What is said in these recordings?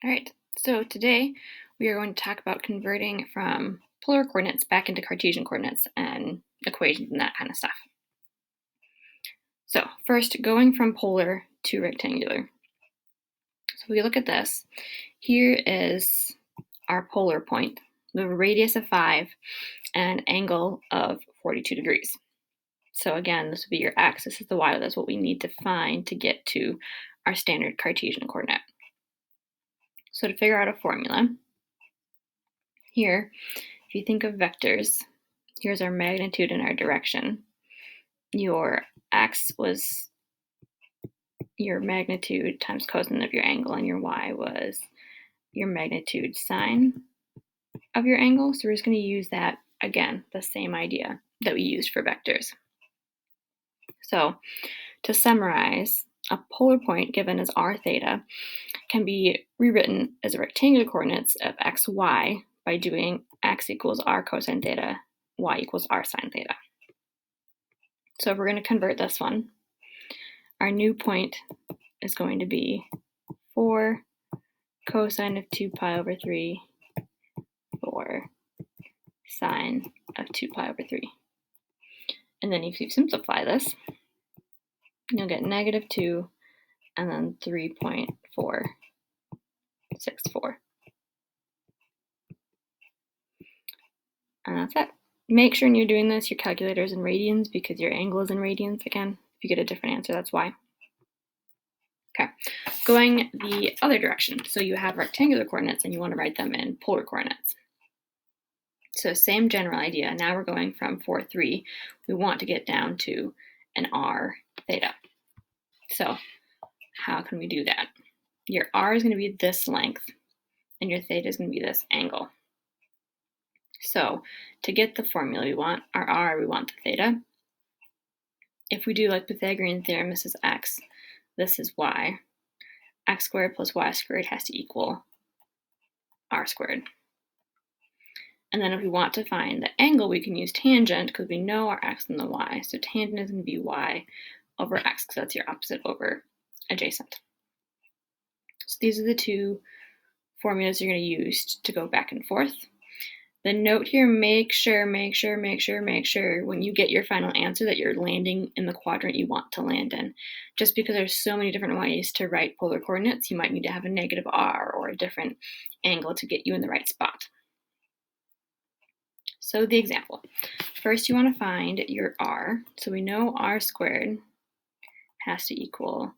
All right, so today we are going to talk about converting from polar coordinates back into Cartesian coordinates and equations and that kind of stuff. So first, going from polar to rectangular. So if we look at this, here is our polar point, the radius of 5, and an angle of 42 degrees. So again, this would be your x, this is the y, that's what we need to find to get to our standard Cartesian coordinate. So to figure out a formula, here, if you think of vectors, here's our magnitude and our direction. Your x was your magnitude times cosine of your angle, and your y was your magnitude sine of your angle. So we're just going to use that, again, the same idea that we used for vectors. So to summarize, a polar point given as r theta can be rewritten as a rectangular coordinates of x, y by doing x equals r cosine theta, y equals r sine theta. So if we're going to convert this one, our new point is going to be 4 cosine of 2 pi over 3 or sine of 2 pi over 3. And then if you simplify this, you'll get negative 2 and then 3.464. And that's it. Make sure when you're doing this, your calculator is in radians because your angle is in radians. Again, if you get a different answer, that's why. Okay, going the other direction. So you have rectangular coordinates and you want to write them in polar coordinates. So same general idea. Now we're going from 4, 3. We want to get down to an r theta. So how can we do that? Your r is going to be this length and your theta is going to be this angle. So to get the formula, we want our r, we want the theta. If we do like Pythagorean theorem, this is x, this is y. X squared plus y squared has to equal r squared. And then if we want to find the angle, we can use tangent because we know our x and the y. So tangent is going to be y over x because that's your opposite over adjacent. So these are the two formulas you're going to use to go back and forth. The note here, make sure when you get your final answer that you're landing in the quadrant you want to land in. Just because there's so many different ways to write polar coordinates, you might need to have a negative r or a different angle to get you in the right spot. So the example. First you want to find your r. So we know r squared has to equal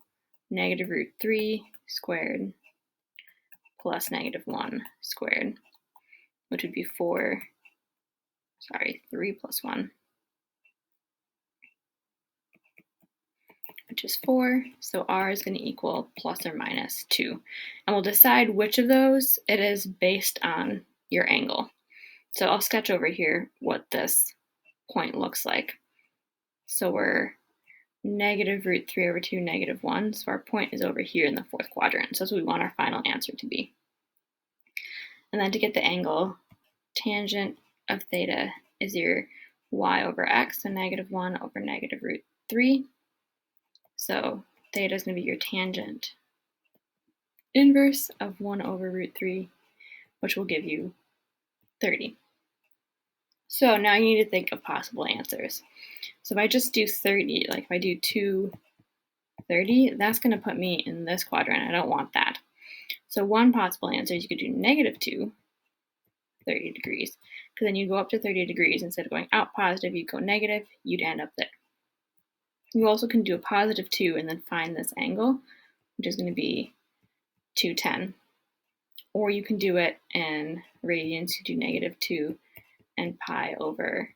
negative root 3 squared plus negative 1 squared, which would be 3 plus 1, which is 4. So r is going to equal plus or minus 2. And we'll decide which of those it is based on your angle. So I'll sketch over here what this point looks like. So we're negative root 3 over 2, negative 1. So our point is over here in the fourth quadrant. So that's what we want our final answer to be. And then to get the angle, tangent of theta is your y over x, so negative 1 over negative root 3. So theta is going to be your tangent inverse of 1 over root 3, which will give you 30. So now you need to think of possible answers. So if I just do 30, like if I do 2, 30, that's going to put me in this quadrant. I don't want that. So one possible answer is you could do negative 2, 30 degrees, because then you go up to 30 degrees. Instead of going out positive, you go negative, you'd end up there. You also can do a positive 2 and then find this angle, which is going to be 210. Or you can do it in radians, you do negative 2 and pi over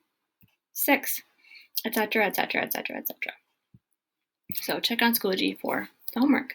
6, etc., etc., etc., etc. So check on Schoology for the homework.